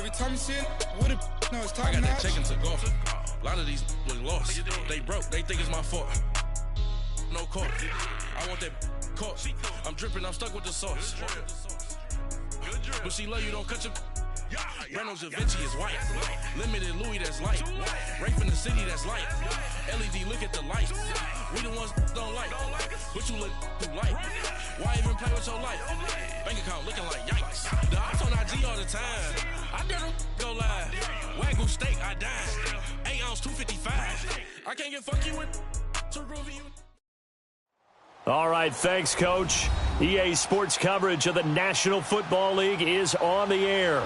Every time you see it, what a no, it's time. I got that check into golf. A lot of these look lost. They broke. They think it's my fault. No court. I want that court. I'm dripping. I'm stuck with the sauce. But she love you. Don't cut your. Reynolds Da Vinci is white. Limited Louis that's light. Rape in the city that's light. LED look at the light. We the ones don't like. But you look too light. Why even play with your life? Bank account looking like yikes. The ops on IG all the time. I dare them go live. Wagyu steak, I dine. 8 ounce, 255. I can't get fuck you with to groovy you. All right, thanks, Coach. EA Sports coverage of the National Football League is on the air.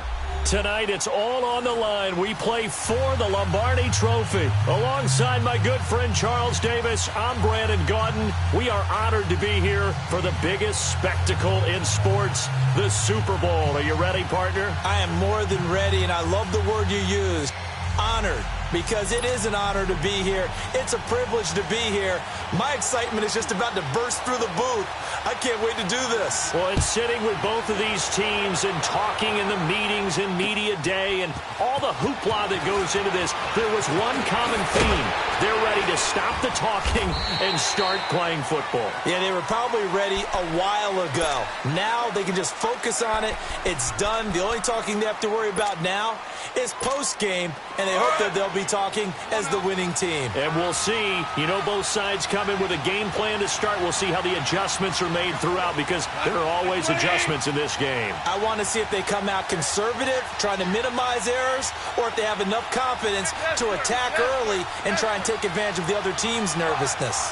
Tonight, it's all on the line. We play for the Lombardi Trophy. Alongside my good friend Charles Davis, I'm Brandon Gaudin. We are honored to be here for the biggest spectacle in sports, the Super Bowl. Are you ready, partner? I am more than ready, and I love the word you used, honored. Because it is an honor to be here. It's a privilege to be here. My excitement is just about to burst through the booth. I can't wait to do this. Well, it's sitting with both of these teams and talking in the meetings and media day and all the hoopla that goes into this. There was one common theme. They're ready to stop the talking and start playing football. Yeah, they were probably ready a while ago. Now they can just focus on it. It's done. The only talking they have to worry about now is post-game, and they hope that they'll be talking as the winning team. And we'll see. You know, both sides come in with a game plan to start. We'll see how the adjustments are made throughout because there are always adjustments in this game. I want to see if they come out conservative, trying to minimize errors, or if they have enough confidence to attack early and try and take advantage of the other team's nervousness.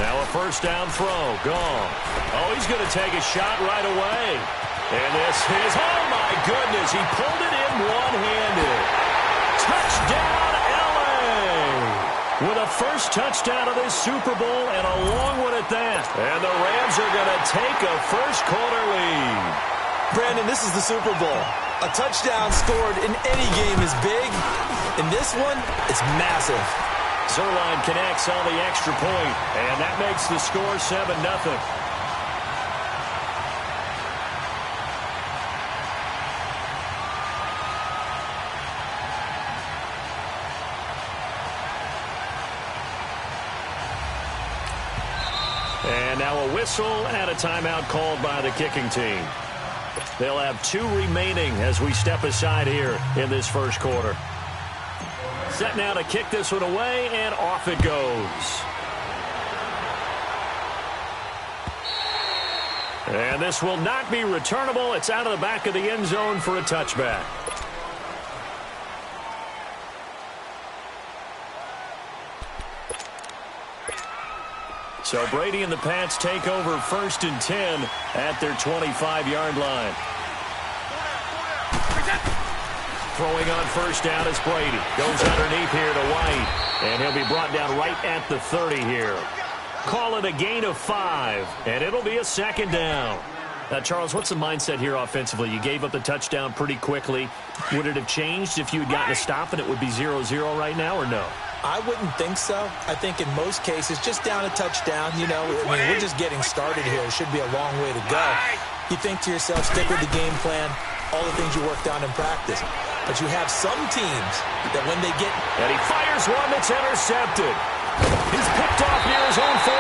Now a first down throw, gone. Oh, he's going to take a shot right away. And this is, oh my goodness, he pulled it in one-handed. Touchdown, LA! With a first touchdown of this Super Bowl and a long one at that. And the Rams are going to take a first-quarter lead. Brandon, this is the Super Bowl. A touchdown scored in any game is big. In this one, it's massive. Zuerlein connects on the extra point, and that makes the score 7-0. And now a whistle and a timeout called by the kicking team. They'll have 2 remaining as we step aside here in this first quarter. Set now to kick this one away, and off it goes. And this will not be returnable. It's out of the back of the end zone for a touchback. So Brady and the Pats take over 1st and 10 at their 25-yard line. Throwing on first down is Brady. Goes underneath here to White. And he'll be brought down right at the 30 here. Call it a gain of 5. And it'll be a second down. Now, Charles, what's the mindset here offensively? You gave up the touchdown pretty quickly. Would it have changed if you had gotten a stop and it would be 0-0 right now, or no? I wouldn't think so. I think in most cases, just down a touchdown, you know, I mean, we're just getting started here. It should be a long way to go. You think to yourself, stick with the game plan, all the things you worked on in practice. But you have some teams that when they get... And he fires one that's intercepted. He's picked off near his own 48.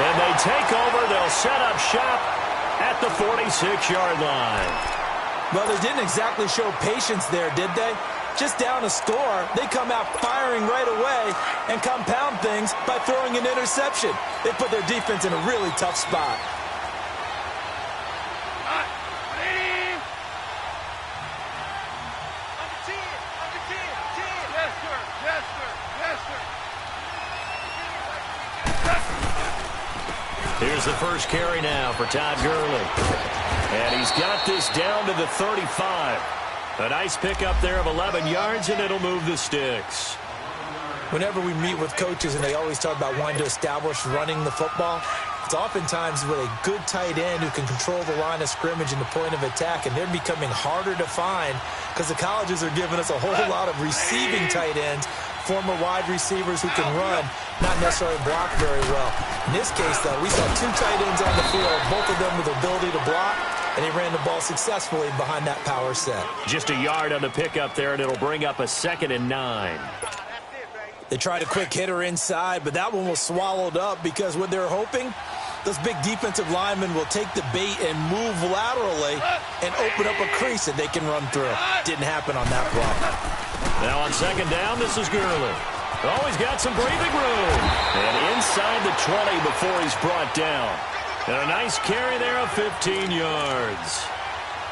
And they take over. They'll set up shop at the 46-yard line. Well, they didn't exactly show patience there, did they? Just down a score, they come out firing right away and compound things by throwing an interception. They put their defense in a really tough spot. Here's the first carry now for Todd Gurley. And he's got this down to the 35. A nice pickup there of 11 yards, and it'll move the sticks. Whenever we meet with coaches and they always talk about wanting to establish running the football, it's oftentimes with a good tight end who can control the line of scrimmage and the point of attack, and they're becoming harder to find because the colleges are giving us a whole lot of receiving tight ends former wide receivers who can run, not necessarily block very well. In this case, though, we saw two tight ends on the field, both of them with the ability to block, and he ran the ball successfully behind that power set. Just a yard on the pickup there, and it'll bring up a 2nd and 9. They tried a quick hitter inside, but that one was swallowed up because what they're hoping, those big defensive linemen will take the bait and move laterally and open up a crease that they can run through. Didn't happen on that play. Now on 2nd down, this is Gurley. Always got some breathing room. And inside the 20 before he's brought down. And a nice carry there of 15 yards.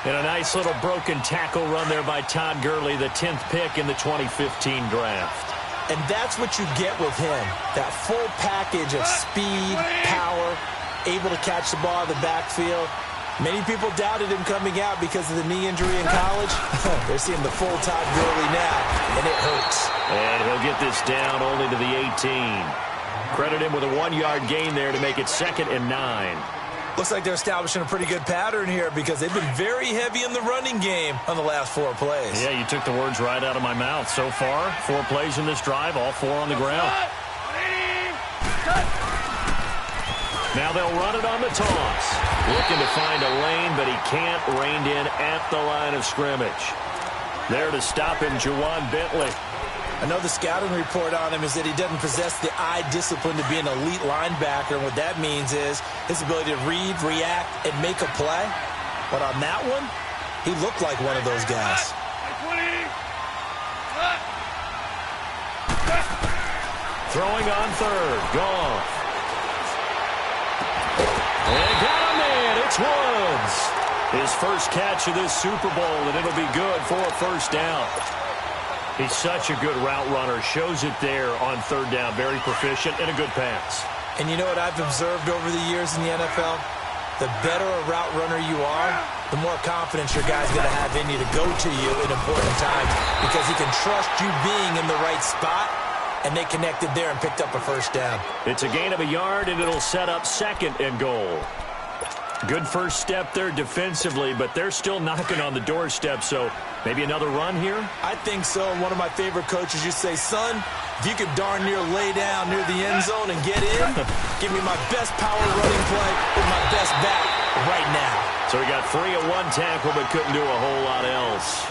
And a nice little broken tackle run there by Todd Gurley, the 10th pick in the 2015 draft. And that's what you get with him, that full package of speed, power, able to catch the ball in the backfield. Many people doubted him coming out because of the knee injury in college. They're seeing the full Todd Gurley now, and it hurts. And he'll get this down only to the 18. Credit him with a 1-yard gain there to make it 2nd and 9. Looks like they're establishing a pretty good pattern here because they've been very heavy in the running game on the last 4 plays. Yeah, you took the words right out of my mouth. So far, 4 plays in this drive, all 4 on the ground. Now they'll run it on the toss. Looking to find a lane, but he can't. Reined in at the line of scrimmage. There to stop him, Juwan Bentley. I know the scouting report on him is that he doesn't possess the eye discipline to be an elite linebacker, and what that means is his ability to read, react, and make a play. But on that one, he looked like one of those guys. Throwing on 3rd, Goff. And got him in, it's Woods. His first catch of this Super Bowl, and it'll be good for a 1st down. He's such a good route runner. Shows it there on 3rd down. Very proficient and a good pass. And you know what I've observed over the years in the NFL? The better a route runner you are, the more confidence your guy's going to have in you to go to you in important times because he can trust you being in the right spot, and they connected there and picked up a 1st down. It's a gain of a yard, and it'll set up 2nd and goal. Good first step there defensively, but they're still knocking on the doorstep, so maybe another run here? I think so. One of my favorite coaches used to say, son, if you could darn near lay down near the end zone and get in, give me my best power running play with my best back right now. So he got 3 of 1 tackle, but couldn't do a whole lot else.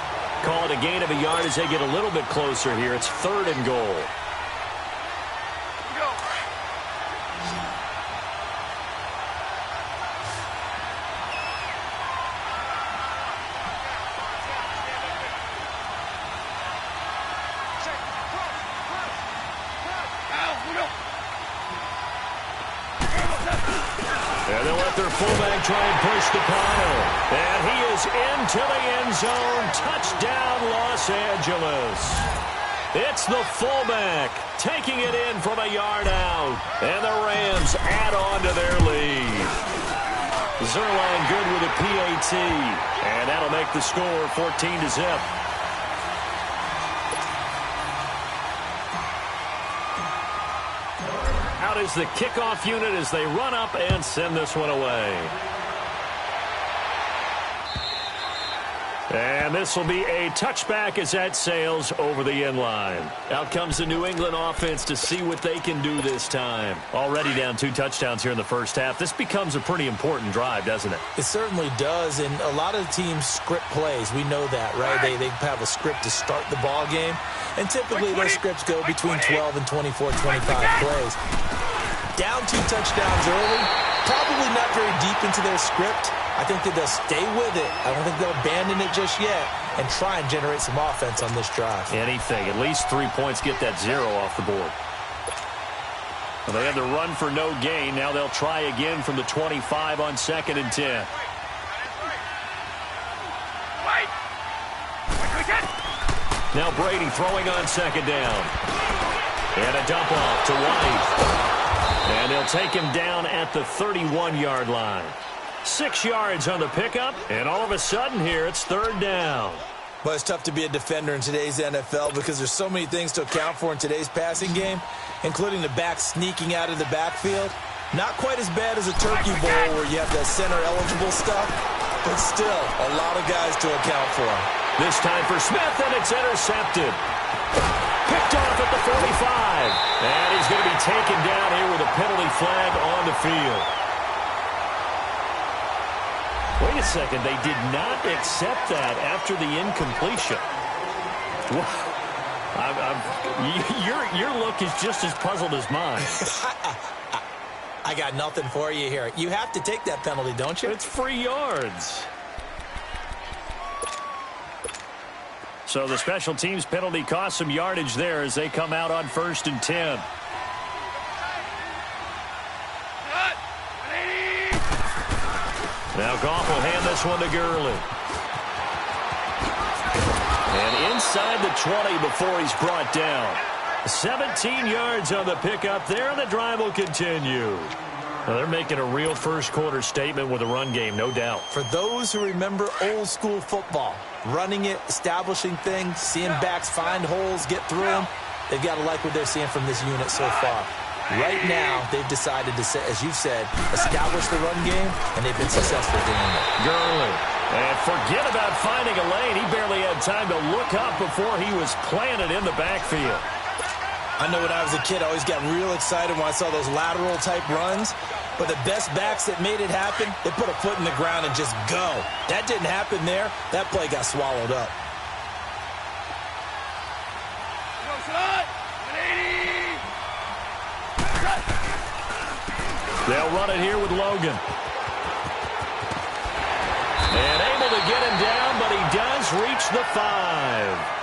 Call it a gain of a yard as they get a little bit closer here. It's 3rd and goal. And they'll let their fullback try and push the pile. And he is into the end zone. Touchdown, Los Angeles. It's the fullback taking it in from a yard out. And the Rams add on to their lead. Zerline good with a PAT. And that'll make the score 14-0. Out is the kickoff unit as they run up and send this one away. And this will be a touchback as that sails over the end line. Out comes the New England offense to see what they can do this time. Already down 2 touchdowns here in the first half. This becomes a pretty important drive, doesn't it? It certainly does, and a lot of teams script plays. We know that, right? They have a script to start the ball game, and typically those scripts go between 12 and 24, 25 plays. Down 2 touchdowns early, probably not very deep into their script. I think that they'll stay with it. I don't think they'll abandon it just yet and try and generate some offense on this drive. Anything. At least 3 points, get that 0 off the board. Well, they had to run for no gain. Now they'll try again from the 25 on 2nd and 10. Now Brady throwing on 2nd down. And a dump off to White. And they'll take him down at the 31-yard line. 6 yards on the pickup, and all of a sudden here it's 3rd down. But it's tough to be a defender in today's NFL because there's so many things to account for in today's passing game, including the back sneaking out of the backfield. Not quite as bad as a turkey bowl where you have that center-eligible stuff, but still a lot of guys to account for. This time for Smith, and it's intercepted. Picked picked off at the 45. And he's going to be taken down here with a penalty flag on the field. Wait a second. They did not accept that after the incompletion. Your look is just as puzzled as mine. I got nothing for you here. You have to take that penalty, don't you? It's free yards. So the special teams penalty cost some yardage there as they come out on 1st and 10. Now Goff will hand this one to Gurley. And inside the 20 before he's brought down. 17 yards on the pickup there, and the drive will continue. Well, they're making a real first-quarter statement with a run game, no doubt. For those who remember old-school football, running it, establishing things, seeing backs find holes, get through them, they've got to like what they're seeing from this unit so far. Right now, they've decided to, as you've said, establish the run game, and they've been successful doing it. Gurley. And forget about finding a lane. He barely had time to look up before he was planted in the backfield. I know when I was a kid, I always got real excited when I saw those lateral-type runs. But the best backs that made it happen, they put a foot in the ground and just go. That didn't happen there. That play got swallowed up. They'll run it here with Logan. And able to get him down, but he does reach the 5.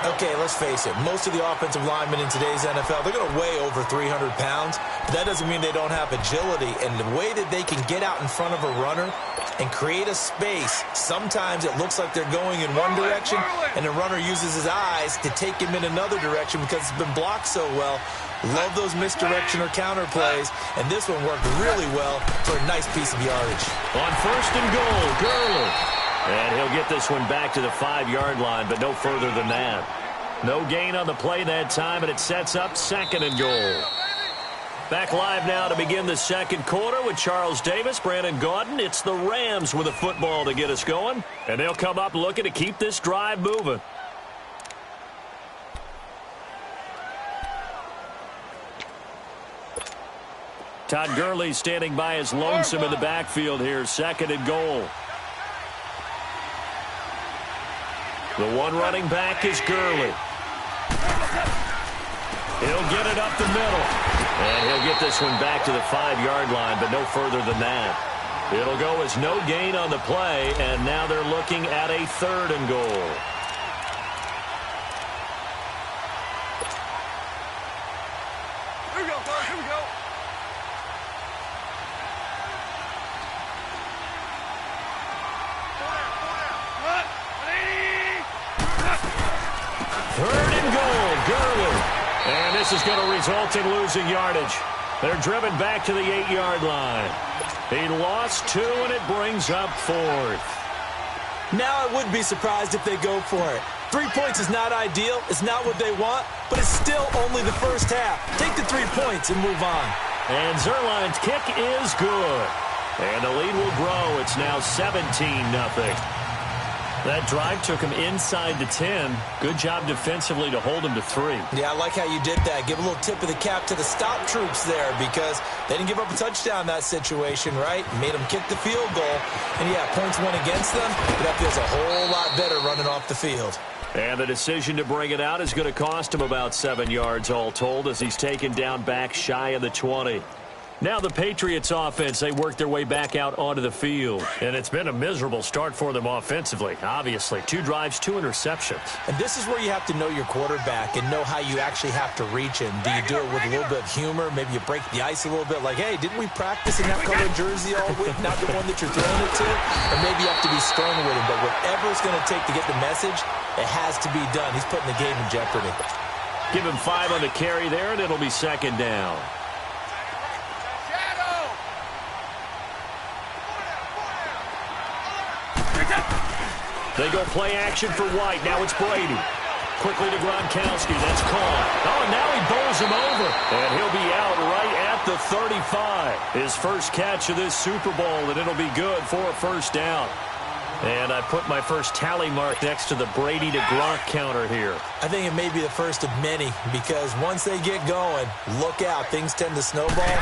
Okay, let's face it. Most of the offensive linemen in today's NFL, they're going to weigh over 300 pounds. But that doesn't mean they don't have agility. And the way that they can get out in front of a runner and create a space, sometimes it looks like they're going in one direction, and the runner uses his eyes to take him in another direction because it's been blocked so well. Love those misdirection or counter plays, and this one worked really well for a nice piece of yardage. On 1st and goal, Gurley. And he'll get this one back to the 5-yard line, but no further than that. No gain on the play that time, and it sets up 2nd and goal. Back live now to begin the second quarter with Charles Davis, Brandon Gaudin. It's the Rams with a football to get us going, and they'll come up looking to keep this drive moving. Todd Gurley standing by his lonesome in the backfield here, 2nd and goal. The one running back is Gurley. He'll get it up the middle. And he'll get this one back to the 5-yard line, but no further than that. It'll go as no gain on the play, and now they're looking at a 3rd and goal. Here we go, guys. Here we go. Third and goal, Gurley. And this is going to result in losing yardage. They're driven back to the 8-yard line. He lost 2, and it brings up 4th. Now I wouldn't be surprised if they go for it. 3 points is not ideal. It's not what they want, but it's still only the first half. Take the 3 points and move on. And Zuerlein's kick is good. And the lead will grow. It's now 17-0. That drive took him inside the 10. Good job defensively to hold him to 3. Yeah, I like how you did that. Give a little tip of the cap to the stop troops there because they didn't give up a touchdown in that situation, right? Made them kick the field goal. And, yeah, points went against them, but that feels a whole lot better running off the field. And the decision to bring it out is going to cost him about 7 yards all told as he's taken down back shy of the 20. Now the Patriots offense, they work their way back out onto the field. And it's been a miserable start for them offensively, obviously. 2 drives, 2 interceptions. And this is where you have to know your quarterback and know how you actually have to reach him. Do you do it with a little bit of humor? Maybe you break the ice a little bit like, hey, didn't we practice in that colored jersey all week? Not the one that you're throwing it to? Or maybe you have to be stern with him. But whatever it's going to take to get the message, it has to be done. He's putting the game in jeopardy. Give him 5 on the carry there, and it'll be 2nd down. They go play action for White. Now it's Brady. Quickly to Gronkowski. That's caught. Oh, now he bowls him over. And he'll be out right at the 35. His first catch of this Super Bowl, and it'll be good for a 1st down. And I put my first tally mark next to the Brady to Gronk counter here. I think it may be the first of many because once they get going, look out. Things tend to snowball.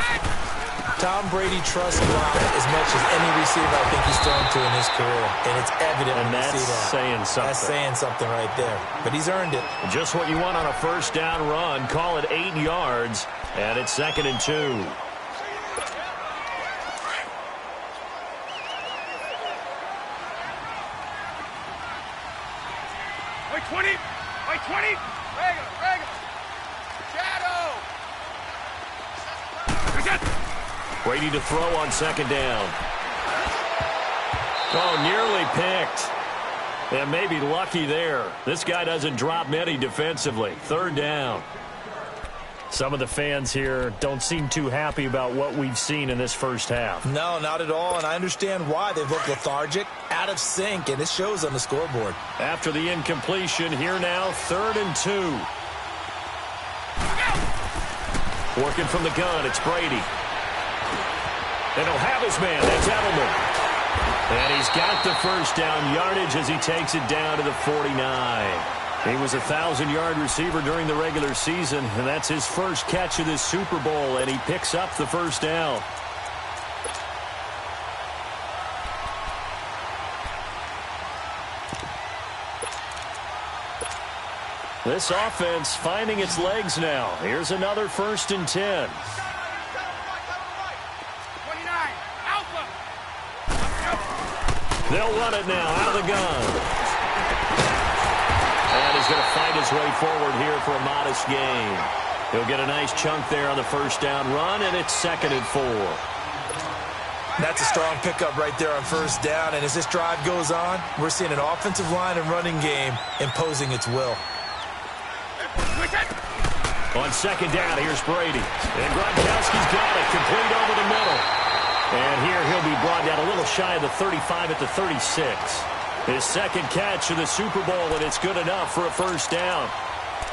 Tom Brady trusts Gronk as much as any receiver I think he's thrown to in his career. And it's evident when you see that. That's saying something. That's saying something right there. But he's earned it. Just what you want on a first down run. Call it 8 yards. And it's 2nd and 2. Wait 20. Wait 20. Regular. Shadow. Brady to throw on 2nd down. Oh, nearly picked. And maybe lucky there. This guy doesn't drop many defensively. 3rd down. Some of the fans here don't seem too happy about what we've seen in this first half. No, not at all, and I understand why. They've looked lethargic, out of sync, and it shows on the scoreboard. After the incompletion, here now, 3rd and 2. Working from the gun, it's Brady. And he'll have his man, that's Edelman. And he's got the first down yardage as he takes it down to the 49. He was a 1,000-yard receiver during the regular season, and that's his first catch of this Super Bowl, and he picks up the first down. This offense finding its legs now. Here's another 1st and 10. 29. Alpha. They'll run it now out of the gun. And he's going to fight his way forward here for a modest gain. He'll get a nice chunk there on the first down run, and it's 2nd and 4. That's a strong pickup right there on first down, and as this drive goes on, we're seeing an offensive line and running game imposing its will. On 2nd down, here's Brady. And Gronkowski's got it, complete over the middle. And here he'll be brought down a little shy of the 35 at the 36. His 2nd catch of the Super Bowl, and it's good enough for a first down.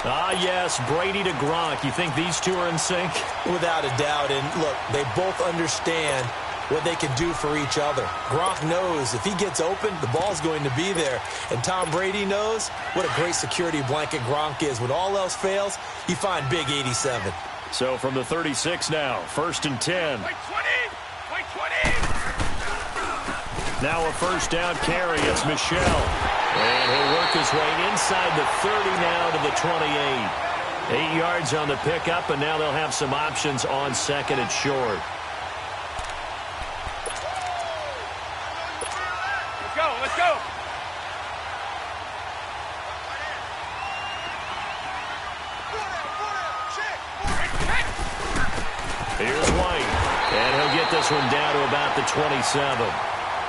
Ah, yes, Brady to Gronk. You think these two are in sync? Without a doubt, and look, they both understand what they can do for each other. Gronk knows if he gets open, the ball's going to be there. And Tom Brady knows what a great security blanket Gronk is. When all else fails, you find big 87. So from the 36 now, 1st and 10. Wait 20. Wait 20. Now a first down carry. It's Michel. And he'll work his way inside the 30 now to the 28. 8 yards on the pickup, and now they'll have some options on 2nd and short. Let's go. Here's White. And he'll get this one down to about the 27.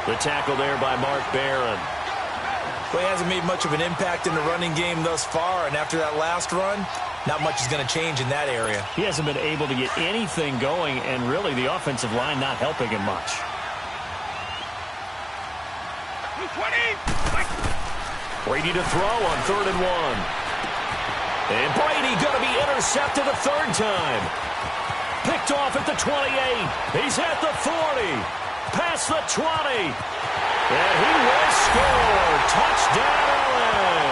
The tackle there by Mark Barron. Well, he hasn't made much of an impact in the running game thus far, and after that last run, not much is going to change in that area. He hasn't been able to get anything going, and really the offensive line not helping him much. 20. Brady to throw on 3rd and 1. And Brady going to be intercepted a 3rd time. Picked off at the 28. He's at the 40. Past the 20. And he will score. Touchdown, LA.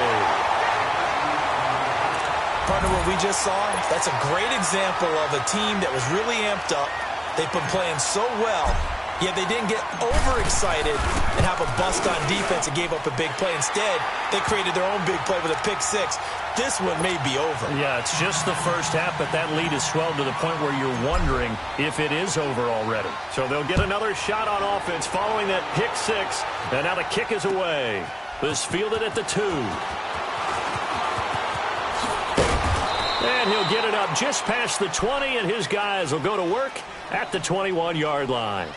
Partner, what we just saw, that's a great example of a team that was really amped up. They've been playing so well, yet they didn't get overexcited and have a bust on defense and gave up a big play. Instead, they created their own big play with a pick 6. This one may be over. Yeah, it's just the first half, but that lead has swelled to the point where you're wondering if it is over already. So they'll get another shot on offense following that pick 6, and now the kick is away. This fielded at the 2. And he'll get it up just past the 20, and his guys will go to work at the 21-yard line.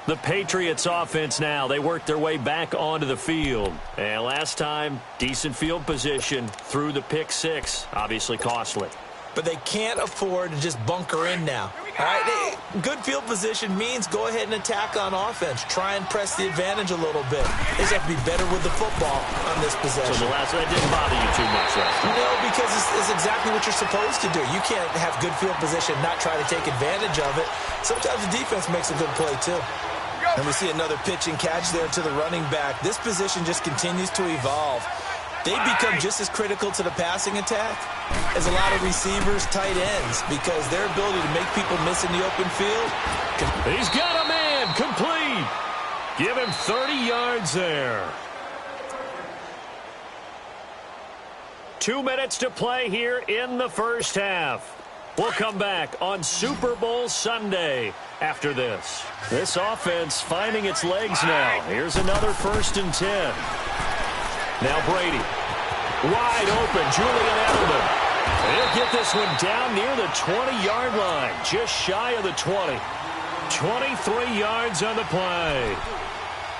The Patriots offense now, they work their way back onto the field. And last time, decent field position through the pick 6, obviously costly. But they can't afford to just bunker in now. All right, good field position means go ahead and attack on offense. Try and press the advantage a little bit. They just have to be better with the football on this possession. So the last one didn't bother you too much, right? No, because it's exactly what you're supposed to do. You can't have good field position and not try to take advantage of it. Sometimes the defense makes a good play, too. Go. And we see another pitch and catch there to the running back. This position just continues to evolve. They become just as critical to the passing attack as a lot of receivers, tight ends, because their ability to make people miss in the open field. He's got a man, complete. Give him 30 yards there. 2 minutes to play here in the first half. We'll come back on Super Bowl Sunday after this. This offense finding its legs now. Here's another 1st and 10. Now Brady. Wide open, Julian Edelman. He'll get this one down near the 20-yard line. Just shy of the 20. 23 yards on the play.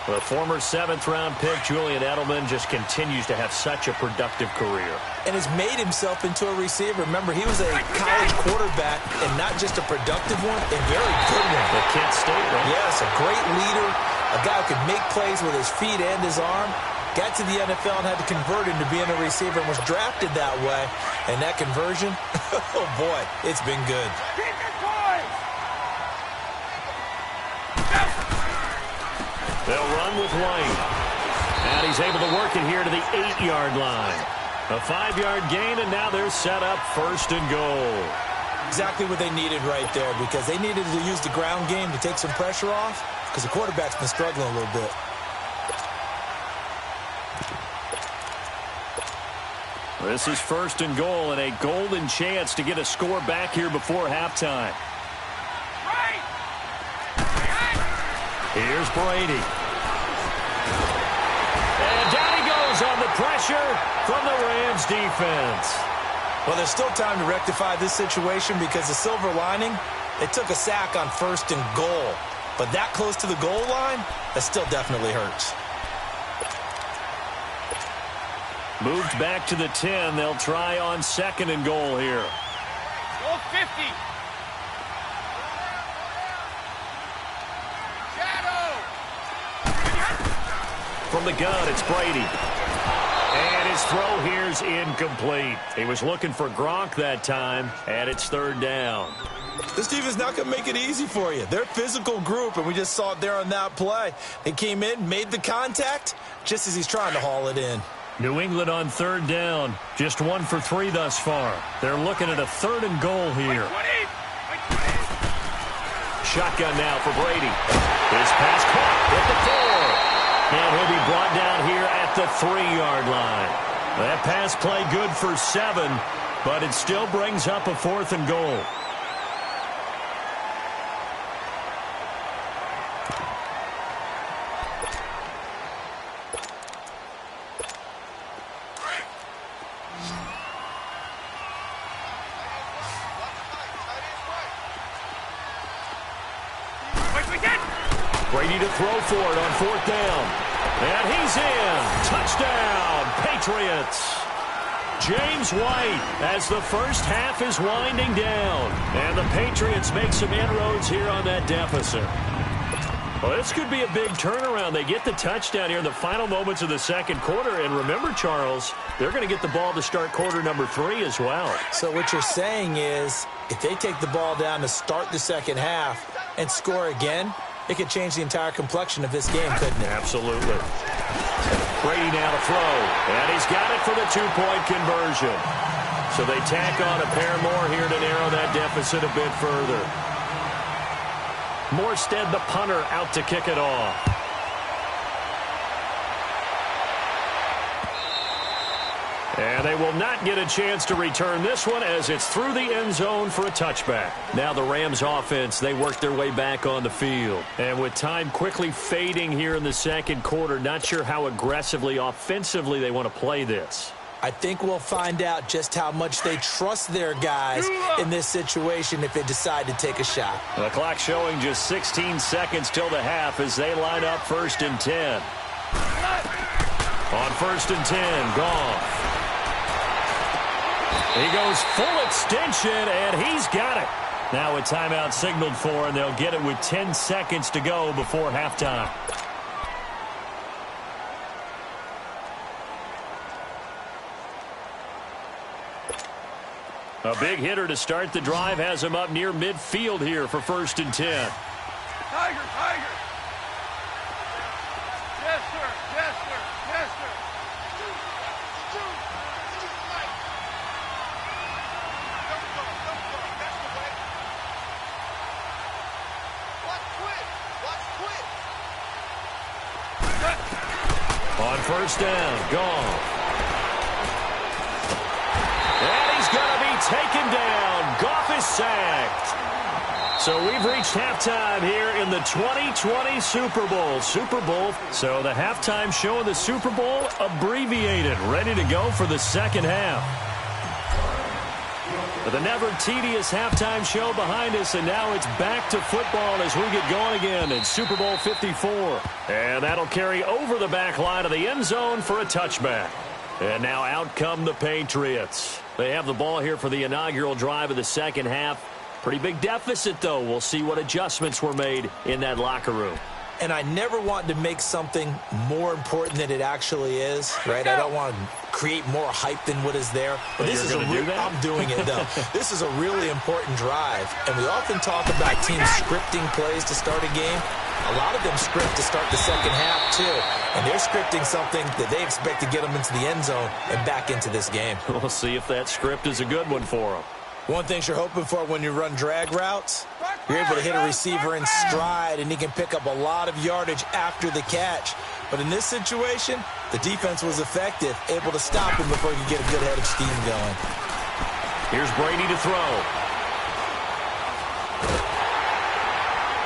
The former 7th-round pick, Julian Edelman, just continues to have such a productive career. And has made himself into a receiver. Remember, he was a college quarterback, and not just a productive one, a very good one. The Kent State, right? Yes, a great leader, a guy who could make plays with his feet and his arm. Got to the NFL and had to convert into being a receiver and was drafted that way. And that conversion, oh boy, it's been good. They'll run with White. And he's able to work it here to the 8-yard line. A 5-yard gain, and now they're set up 1st and goal. Exactly what they needed right there, because they needed to use the ground game to take some pressure off, because the quarterback's been struggling a little bit. This is 1st and goal, and a golden chance to get a score back here before halftime. Here's Brady. And down he goes on the pressure from the Rams defense. Well, there's still time to rectify this situation, because the silver lining, they took a sack on 1st and goal. But that close to the goal line, that still definitely hurts. Moved back to the 10. They'll try on 2nd and goal here. Goal 50. From the gun, it's Brady. And his throw here's incomplete. He was looking for Gronk that time, and it's 3rd down. This defense not going to make it easy for you. They're a physical group, and we just saw it there on that play. They came in, made the contact, just as he's trying to haul it in. New England on 3rd down. Just 1 for 3 thus far. They're looking at a 3rd and goal here. Shotgun now for Brady. His pass caught at the 4. And he'll be brought down here at the 3-yard line. That pass play good for 7, but it still brings up a 4th and goal. Brady to throw for it on 4th down. And he's in. Touchdown, Patriots. James White as the first half is winding down. And the Patriots make some inroads here on that deficit. Well, this could be a big turnaround. They get the touchdown here in the final moments of the 2nd quarter. And remember, Charles, they're going to get the ball to start quarter number 3 as well. So what you're saying is, if they take the ball down to start the 2nd half and score again, it could change the entire complexion of this game, couldn't it? Absolutely. Brady now to throw. And he's got it for the 2-point conversion. So they tack on a pair more here to narrow that deficit a bit further. Morstead, the punter, out to kick it off. And they will not get a chance to return this one as it's through the end zone for a touchback. Now the Rams offense, they work their way back on the field. And with time quickly fading here in the 2nd quarter, not sure how aggressively, offensively they want to play this. I think we'll find out just how much they trust their guys in this situation if they decide to take a shot. The clock showing just 16 seconds till the half as they line up 1st and 10. On 1st and 10, Goff. He goes full extension, and he's got it. Now a timeout signaled for, and they'll get it with 10 seconds to go before halftime. A big hitter to start the drive has him up near midfield here for 1st and 10. Tiger, Tiger. Yes, sir. On first down, Goff. And he's going to be taken down. Goff is sacked. So we've reached halftime here in the 2020 Super Bowl. So the halftime show of the Super Bowl abbreviated, ready to go for the second half. But the never tedious halftime show behind us, and now it's back to football as we get going again in Super Bowl 54. And that'll carry over the back line of the end zone for a touchback. And now out come the Patriots. They have the ball here for the inaugural drive of the second half. Pretty big deficit, though. We'll see what adjustments were made in that locker room. And I never want to make something more important than it actually is, right? I don't want to create more hype than what is there. But this is I'm doing it, though. This is a really important drive. And we often talk about teams scripting plays to start a game. A lot of them script to start the second half, too. And they're scripting something that they expect to get them into the end zone and back into this game. We'll see if that script is a good one for them. One thing you're hoping for when you run drag routes, you're able to hit a receiver in stride, and he can pick up a lot of yardage after the catch. But in this situation, the defense was effective, able to stop him before he could get a good head of steam going. Here's Brady to throw.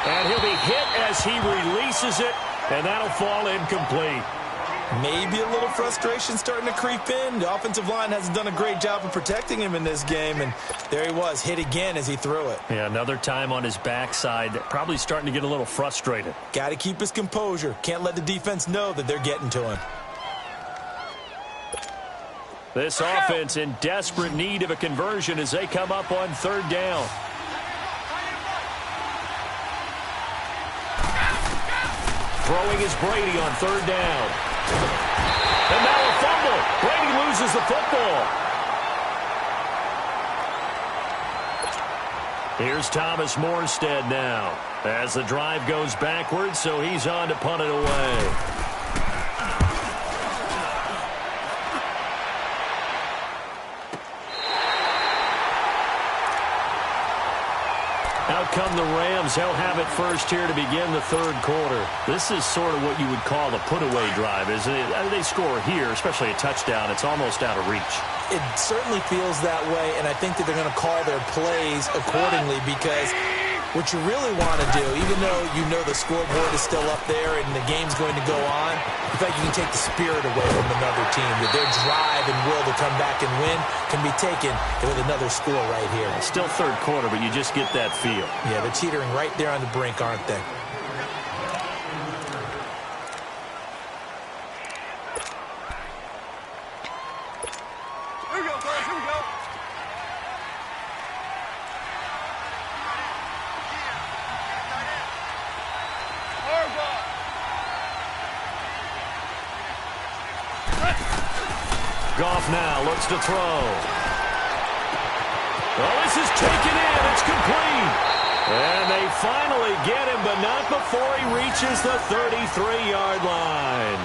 And he'll be hit as he releases it, and that'll fall incomplete. Maybe a little frustration starting to creep in. The offensive line hasn't done a great job of protecting him in this game, and there he was, hit again as he threw it. Yeah, another time on his backside, probably starting to get a little frustrated. Got to keep his composure. Can't let the defense know that they're getting to him. This offense in desperate need of a conversion as they come up on third down. Throwing is Brady on third down. And now a fumble. Brady loses the football. Here's Thomas Morstead now as the drive goes backwards, so he's on to punt it away. Out come the Rams. They'll have it first here to begin the third quarter. This is sort of what you would call a put-away drive, isn't it? They score here, especially a touchdown. It's almost out of reach. It certainly feels that way, and I think that they're going to call their plays accordingly because what you really want to do, even though you know the scoreboard is still up there and the game's going to go on, in fact, you can take the spirit away from another team. That their drive and will to come back and win can be taken with another score right here. Still third quarter, but you just get that feel. Yeah, they're teetering right there on the brink, aren't they? Here we go, fellas. Here we go. Goff now looks to throw. Oh, this is taken in. It's complete. And they finally get him, but not before he reaches the 33-yard line.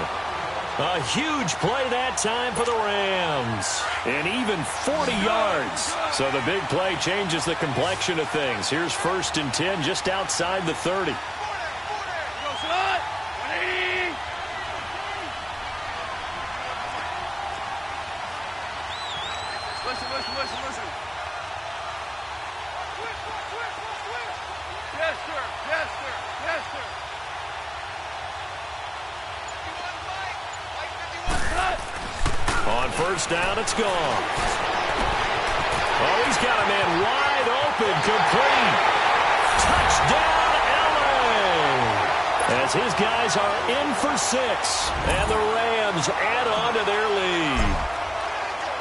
A huge play that time for the Rams. And even 40 yards. So the big play changes the complexion of things. Here's 1st and 10 just outside the 30. Listen. Yes, sir. On first down, it's gone. Oh, he's got a man wide open, complete. Touchdown, LA! As his guys are in for 6, and the Rams add on to their lead.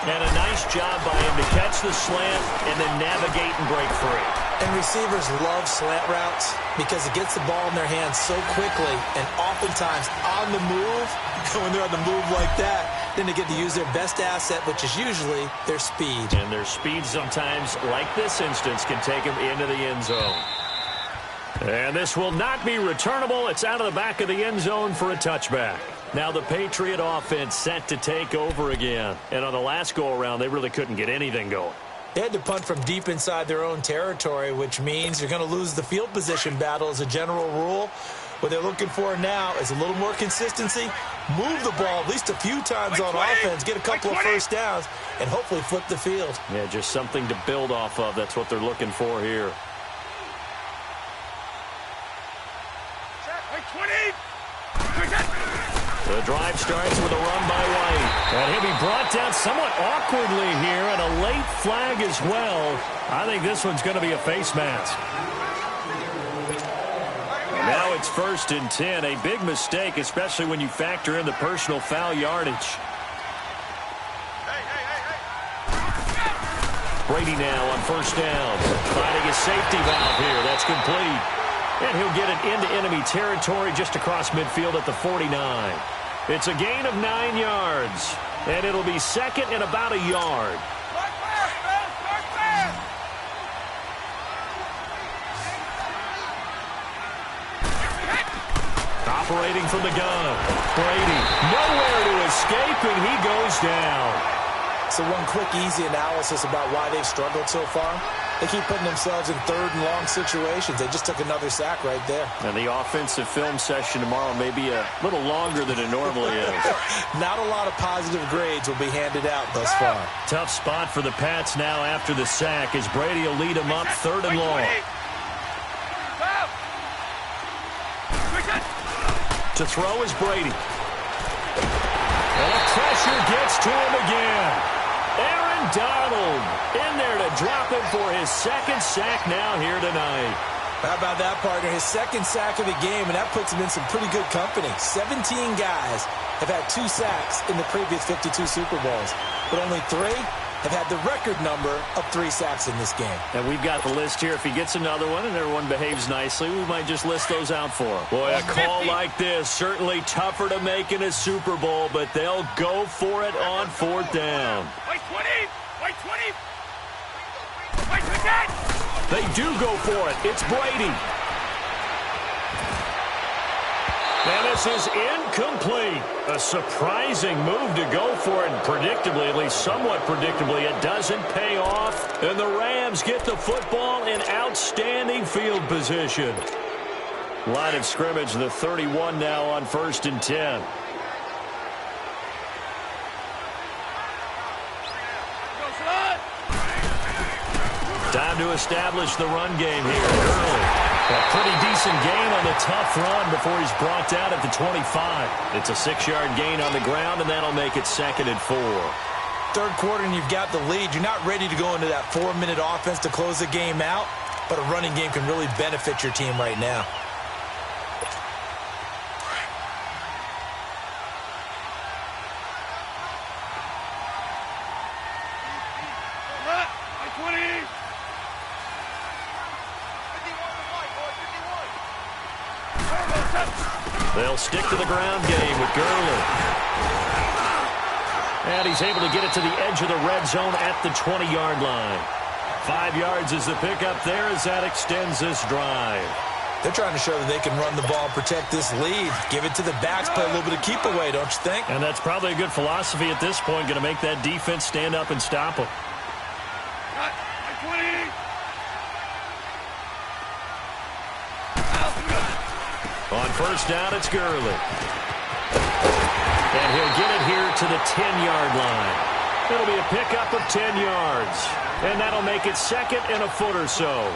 And a nice job by him to catch the slant and then navigate and break free. And receivers love slant routes because it gets the ball in their hands so quickly and oftentimes on the move. When they're on the move like that, then they get to use their best asset, which is usually their speed. And their speed sometimes, like this instance, can take them into the end zone. And this will not be returnable. It's out of the back of the end zone for a touchback. Now the Patriot offense set to take over again. And on the last go-around, they really couldn't get anything going. They had to punt from deep inside their own territory, which means you're going to lose the field position battle as a general rule. What they're looking for now is a little more consistency, move the ball at least a few times on offense, get a couple of first downs, and hopefully flip the field. Yeah, just something to build off of. That's what they're looking for here. The drive starts with a run by White. And he'll be brought down somewhat awkwardly here, and a late flag as well. I think this one's going to be a face mask. Now it's 1st and 10. A big mistake, especially when you factor in the personal foul yardage. Brady now on 1st down. Finding a safety valve here. That's complete. And he'll get it into enemy territory just across midfield at the 49. It's a gain of 9 yards. And it'll be 2nd and about a yard. Operating from the gun. Brady nowhere to escape, and he goes down. So one quick, easy analysis about why they've struggled so far. They keep putting themselves in 3rd and long situations. They just took another sack right there. And the offensive film session tomorrow may be a little longer than it normally is. Not a lot of positive grades will be handed out thus far. Tough spot for the Pats now after the sack as Brady will lead them up 3rd and long. To throw is Brady. And the pressure gets to him again. Aaron Donald in there to drop him for his 2nd sack now here tonight. How about that, partner? His 2nd sack of the game, and that puts him in some pretty good company. 17 guys have had 2 sacks in the previous 52 Super Bowls, but only 3 have had the record number of 3 sacks in this game. And we've got the list here. If he gets another one and everyone behaves nicely, we might just list those out for him. Boy, a call like this, certainly tougher to make in a Super Bowl, but they'll go for it on 4th down. White 20! White 20! White 20! They do go for it. It's Brady. And this is incomplete. A surprising move to go for it. And predictably, at least somewhat predictably, it doesn't pay off. And the Rams get the football in outstanding field position. Line of scrimmage, the 31 now on 1st and 10. Time to establish the run game here early. A pretty decent gain on the tough run before he's brought down at the 25. It's a 6-yard gain on the ground, and that'll make it 2nd and 4. 3rd quarter, and you've got the lead. You're not ready to go into that 4-minute offense to close the game out, but a running game can really benefit your team right now. They'll stick to the ground game with Gurley. And he's able to get it to the edge of the red zone at the 20-yard line. 5 yards is the pickup there as that extends this drive. They're trying to show that they can run the ball, protect this lead. Give it to the backs, play a little bit of keep away, don't you think? And that's probably a good philosophy at this point, going to make that defense stand up and stop them. On 1st down, it's Gurley. And he'll get it here to the 10-yard line. It'll be a pickup of 10 yards. And that'll make it 2nd and a foot or so.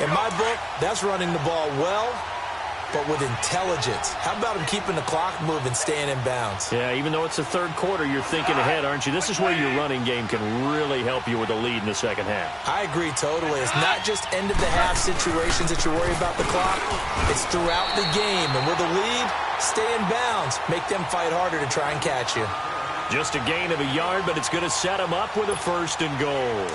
In my book, that's running the ball well, but with intelligence. How about him keeping the clock moving, staying in bounds? Yeah, even though it's the 3rd quarter, you're thinking ahead, aren't you? This is where your running game can really help you with a lead in the 2nd half. I agree totally. It's not just end-of-the-half situations that you worry about the clock. It's throughout the game. And with a lead, stay in bounds. Make them fight harder to try and catch you. Just a gain of a yard, but it's going to set them up with a 1st and goal.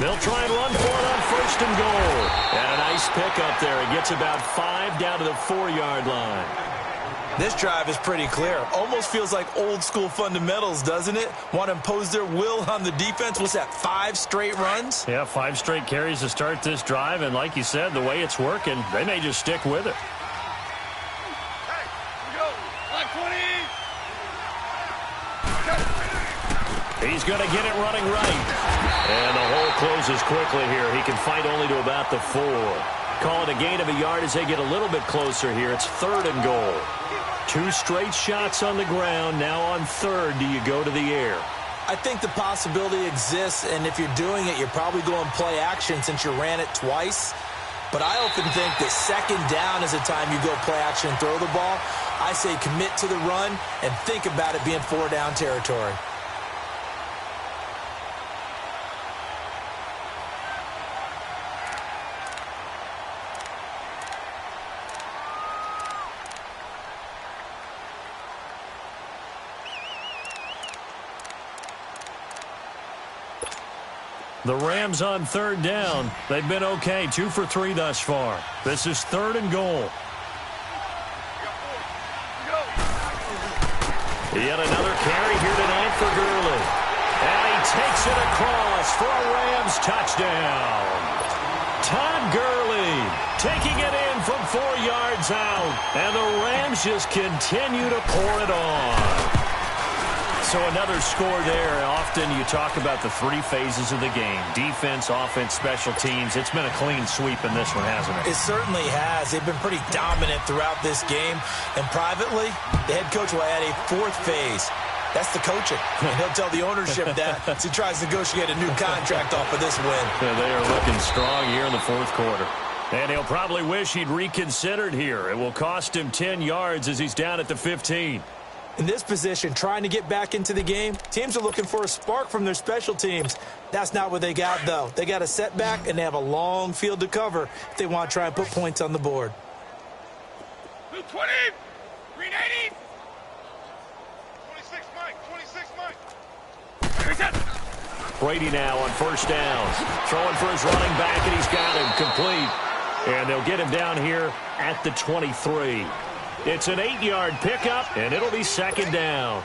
They'll try and run for it on 1st and goal. And a nice pickup there. It gets about 5 down to the 4-yard line. This drive is pretty clear. Almost feels like old school fundamentals, doesn't it? Want to impose their will on the defense. What's that, 5 straight runs? Yeah, 5 straight carries to start this drive. And like you said, the way it's working, they may just stick with it. Hey, we go. Line 20. He's going to get it running right. And the hole closes quickly here. He can fight only to about the 4. Call it a gain of a yard as they get a little bit closer here. It's 3rd and goal. 2 straight shots on the ground. Now on 3rd, do you go to the air? I think the possibility exists, and if you're doing it, you're probably going play action since you ran it twice. But I often think that 2nd down is the time you go play action and throw the ball. I say commit to the run and think about it being 4 down territory. The Rams on 3rd down. They've been okay, 2 for 3 thus far. This is 3rd and goal. Yet another carry here tonight for Gurley. And he takes it across for a Rams touchdown. Todd Gurley taking it in from 4 yards out. And the Rams just continue to pour it on. So another score there. Often you talk about the 3 phases of the game. Defense, offense, special teams. It's been a clean sweep in this one, hasn't it? It certainly has. They've been pretty dominant throughout this game. And privately, the head coach will add a 4th phase. That's the coaching. And he'll tell the ownership that as he tries to negotiate a new contract off of this win. Yeah, they are looking strong here in the 4th quarter. And he'll probably wish he'd reconsidered here. It will cost him 10 yards as he's down at the 15. In this position, trying to get back into the game, teams are looking for a spark from their special teams. That's not what they got, though. They got a setback, and they have a long field to cover if they want to try and put points on the board. Blue 20. Green 80. 26 Mike. 26 Mike. Brady now on 1st down. Throwing for his running back, and he's got him complete. And they'll get him down here at the 23. It's an 8-yard pickup, and it'll be 2nd down.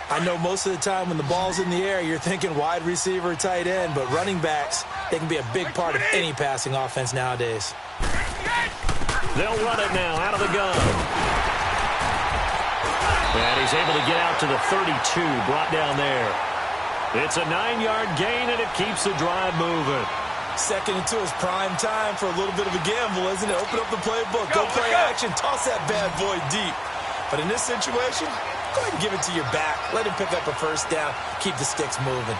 I know most of the time when the ball's in the air, you're thinking wide receiver, tight end, but running backs, they can be a big part of any passing offense nowadays. They'll run it now out of the gun. And he's able to get out to the 32, brought down there. It's a 9-yard gain, and it keeps the drive moving. 2nd and 2 is prime time for a little bit of a gamble, isn't it? Open up the playbook, go play action, toss that bad boy deep. But in this situation, go ahead and give it to your back. Let him pick up a 1st down, keep the sticks moving.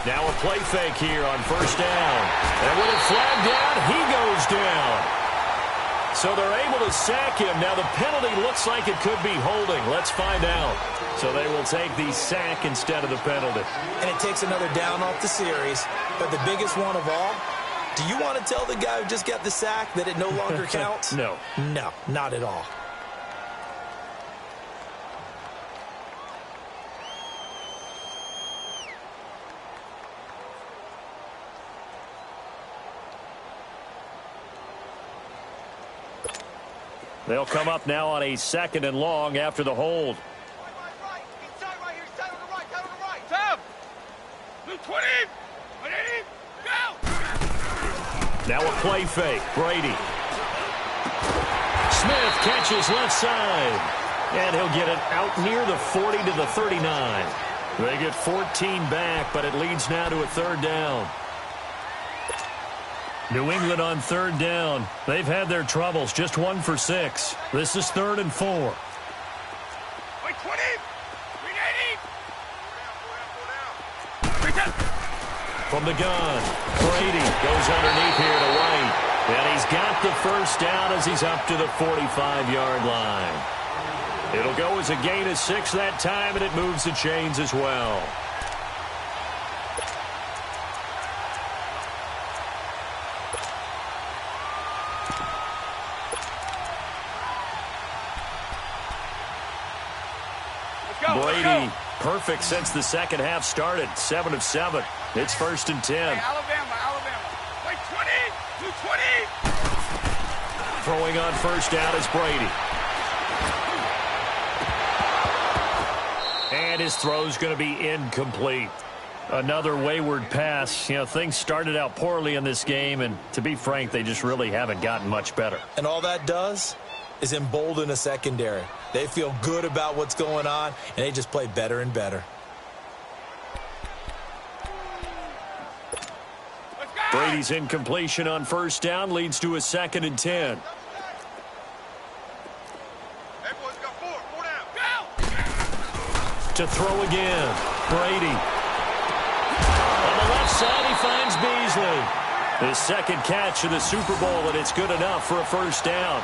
Now a play fake here on 1st down. And with it flagged down, he goes down. So they're able to sack him. Now the penalty looks like it could be holding. Let's find out. So they will take the sack instead of the penalty. And it takes another down off the series. But the biggest one of all, do you want to tell the guy who just got the sack that it no longer counts? No. No, not at all. They'll come up now on a 2nd and long after the hold. Blue 20. 180. Go. Now a play fake. Brady. Smith catches left side. And he'll get it out near the 40 to the 39. They get 14 back, but it leads now to a 3rd down. New England on 3rd down. They've had their troubles. Just 1 for 6. This is 3rd and 4. White 20. Green 80. From the gun, Brady goes underneath here to White. And he's got the 1st down as he's up to the 45-yard line. It'll go as a gain of 6 that time, and it moves the chains as well. Brady, perfect since the 2nd half started. 7 of 7. It's 1st and 10. Hey, Alabama. White 20. Blue 20. Throwing on 1st down is Brady. his throw's going to be incomplete. Another wayward pass. You know, things started out poorly in this game, and to be frank, they just really haven't gotten much better. And all that does is embolden a secondary. They feel good about what's going on, and they just play better and better. Brady's incompletion on first down leads to a 2nd and 10. Hey, boys, got four down. Go! To throw again, Brady. On the left side, he finds Beasley. His second catch of the Super Bowl, and it's good enough for a first down.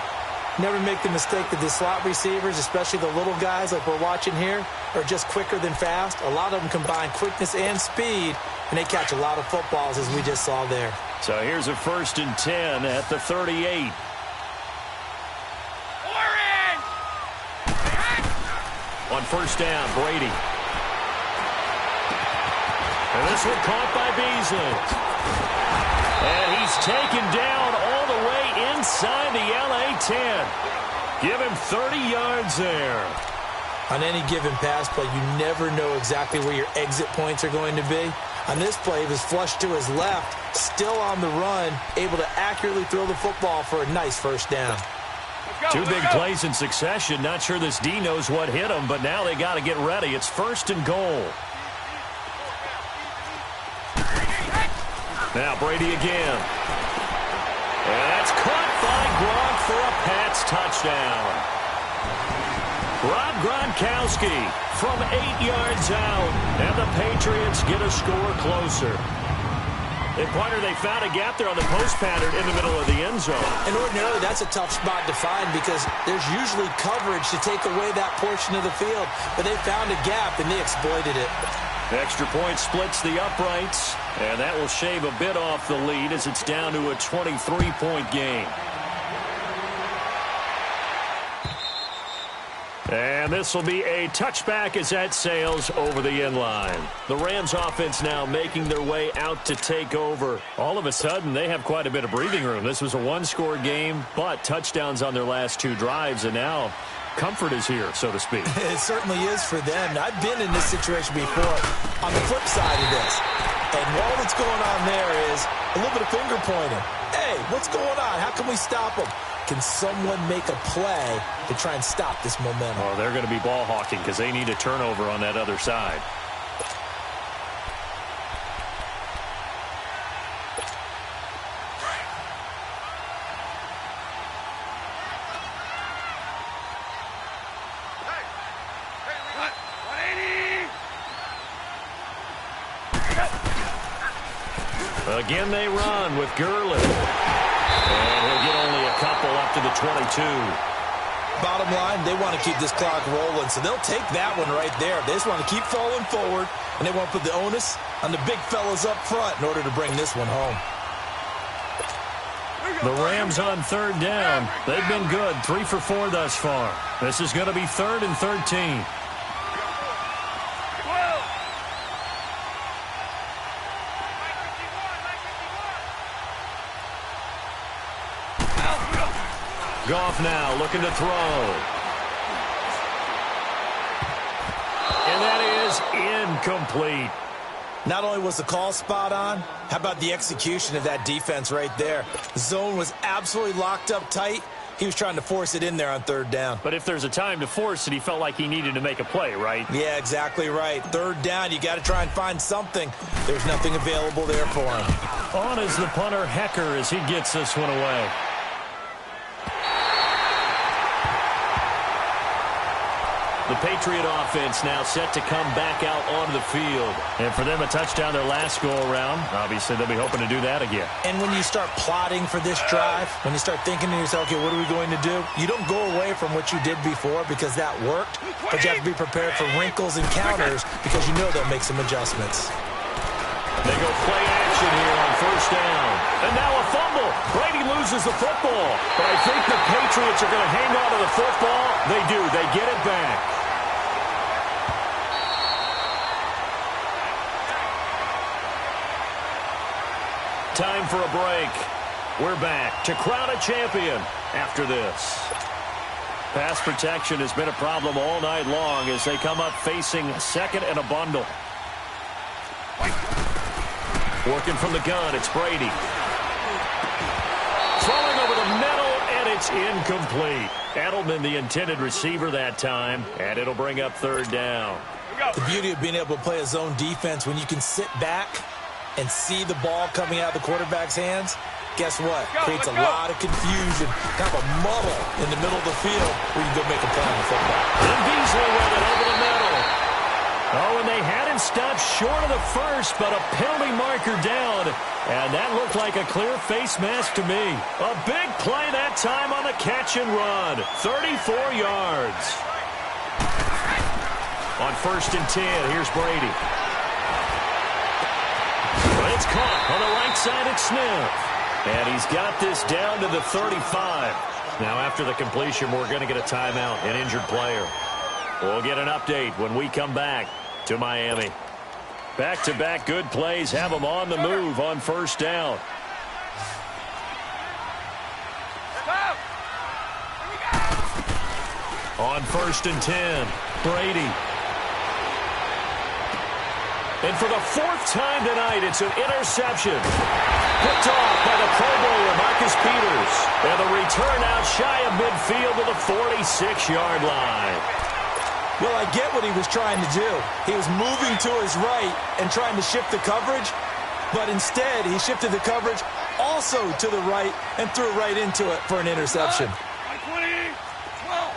Never make the mistake that the slot receivers, especially the little guys like we're watching here, are just quicker than fast. A lot of them combine quickness and speed, and they catch a lot of footballs, as we just saw there. So here's a 1st and 10 at the 38. On first down, Brady. And this one caught by Beasley. And he's taken down all the way inside the LA 10. Give him 30 yards there. On any given pass play, you never know exactly where your exit points are going to be. On this play, he was flushed to his left, still on the run, able to accurately throw the football for a nice first down. Two big plays in succession. Not sure this D knows what hit him, but now they got to get ready. It's 1st and goal. Now Brady again. And that's caught by Gronk for a Pats touchdown. Rob Gronkowski from 8 yards out, and the Patriots get a score closer. And Pointer, they found a gap there on the post pattern in the middle of the end zone. And ordinarily, that's a tough spot to find because there's usually coverage to take away that portion of the field. But they found a gap, and they exploited it. Extra point splits the uprights, and that will shave a bit off the lead as it's down to a 23-point game. And this will be a touchback as that sails over the end line. The Rams offense now making their way out to take over. All of a sudden, they have quite a bit of breathing room. This was a one-score game, but touchdowns on their last 2 drives, and now comfort is here, so to speak. It certainly is for them. I've been in this situation before on the flip side of this. And all that's going on there is a little bit of finger pointing. Hey, what's going on? How can we stop them? Can someone make a play to try and stop this momentum? Oh, they're going to be ball hawking because they need a turnover on that other side. Again, they run with Gurley. And he'll get only a couple up to the 22. Bottom line, they want to keep this clock rolling, so they'll take that one right there. They just want to keep falling forward, and they want to put the onus on the big fellas up front in order to bring this one home. The Rams on 3rd down. They've been good, 3 for 4 thus far. This is going to be 3rd and 13. Goff now looking to throw. And that is incomplete. Not only was the call spot on, how about the execution of that defense right there? The zone was absolutely locked up tight. He was trying to force it in there on 3rd down. But if there's a time to force it, he felt like he needed to make a play, right? Yeah, exactly right. 3rd down, you got to try and find something. There's nothing available there for him. On is the punter, Hecker, as he gets this one away. The Patriot offense now set to come back out onto the field. And for them, a touchdown their last go-around. Obviously, they'll be hoping to do that again. And when you start plotting for this drive, when you start thinking to yourself, okay, what are we going to do? You don't go away from what you did before because that worked, but you have to be prepared for wrinkles and counters because you know they'll make some adjustments. They go play action here on 1st down. And now a fumble. Brady loses the football. But I think the Patriots are going to hang on to the football. They do. They get it back. Time for a break. We're back to crown a champion after this. Pass protection has been a problem all night long as they come up facing second and a bundle. Working from the gun, it's Brady. Throwing over the middle, and it's incomplete. Edelman, the intended receiver that time, and it'll bring up third down. The beauty of being able to play a zone defense when you can sit back and see the ball coming out of the quarterback's hands, guess what? Creates a lot of confusion, kind of a muddle in the middle of the field where you can go make a play on the football. And Beasley with it over the middle. Oh, and they had him stopped short of the first, but a penalty marker down. And that looked like a clear face mask to me. A big play that time on the catch and run. 34 yards. On 1st and 10, here's Brady. But it's caught on the right side at Smith. And he's got this down to the 35. Now after the completion, we're going to get a timeout, an injured player. We'll get an update when we come back to Miami. Back-to-back good plays have them on the move on 1st down. On 1st and 10, Brady. And for the 4th time tonight, it's an interception. Picked off by the Pro Bowler, Marcus Peters. And the return out shy of midfield to the 46-yard line. Well, I get what he was trying to do. He was moving to his right and trying to shift the coverage, but instead he shifted the coverage also to the right and threw right into it for an interception. 20, 12.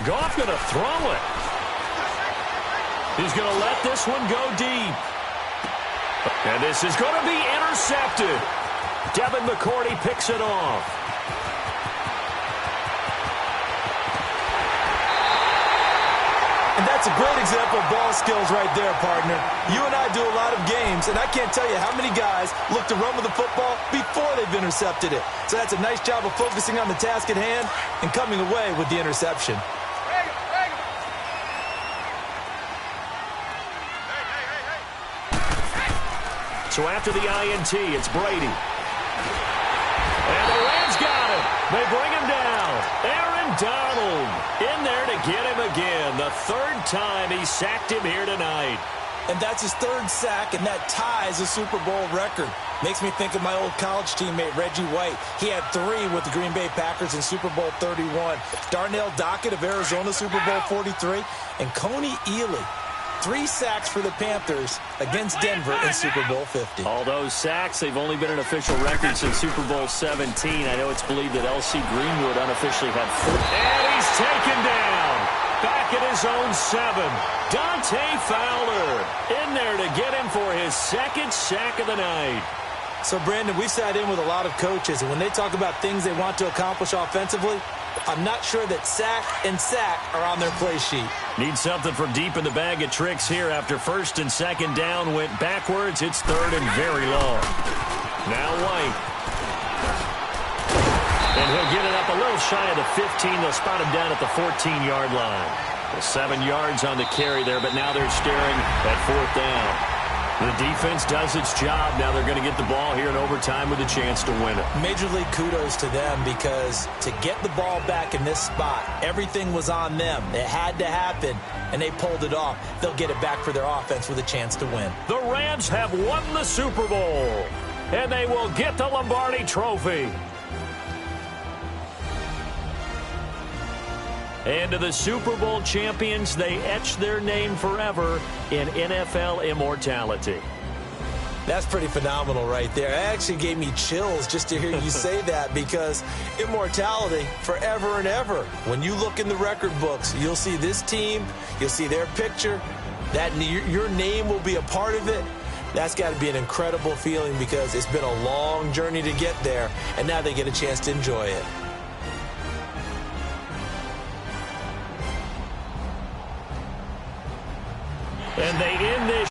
Goff going to throw it. He's going to let this one go deep. And this is going to be intercepted. Devin McCourty picks it off. And that's a great example of ball skills right there, partner. You and I do a lot of games, and I can't tell you how many guys look to run with the football before they've intercepted it. So that's a nice job of focusing on the task at hand and coming away with the interception. So after the INT, it's Brady. And the Rams got him. They bring him down. Aaron Donald in there to get him again. The 3rd time he sacked him here tonight. And that's his 3rd sack, and that ties a Super Bowl record. Makes me think of my old college teammate, Reggie White. He had 3 with the Green Bay Packers in Super Bowl 31. Darnell Dockett of Arizona, Super Bowl 43. And Coney Ealy, 3 sacks for the Panthers against Denver in Super Bowl 50. All those sacks, they've only been an official record since Super Bowl 17. I know it's believed that L.C. Greenwood unofficially had 4. And he's taken down. Back at his own 7. Dante Fowler in there to get him for his 2nd sack of the night. So, Brandon, we sat in with a lot of coaches, and when they talk about things they want to accomplish offensively, I'm not sure that sack and sack are on their play sheet. Need something from deep in the bag of tricks here. After 1st and 2nd down went backwards, it's 3rd and very long. Now White. And he'll get it up a little shy of the 15. They'll spot him down at the 14-yard line. Well, 7 yards on the carry there, but now they're staring at 4th down. The defense does its job. Now they're going to get the ball here in overtime with a chance to win it. Major league kudos to them because to get the ball back in this spot, everything was on them. It had to happen, and they pulled it off. They'll get it back for their offense with a chance to win. The Rams have won the Super Bowl, and they will get the Lombardi Trophy. And to the Super Bowl champions, they etch their name forever in NFL immortality. That's pretty phenomenal right there. It actually gave me chills just to hear you say that because immortality forever and ever. When you look in the record books, you'll see this team, you'll see their picture, that your name will be a part of it. That's got to be an incredible feeling because it's been a long journey to get there, and now they get a chance to enjoy it. And they end this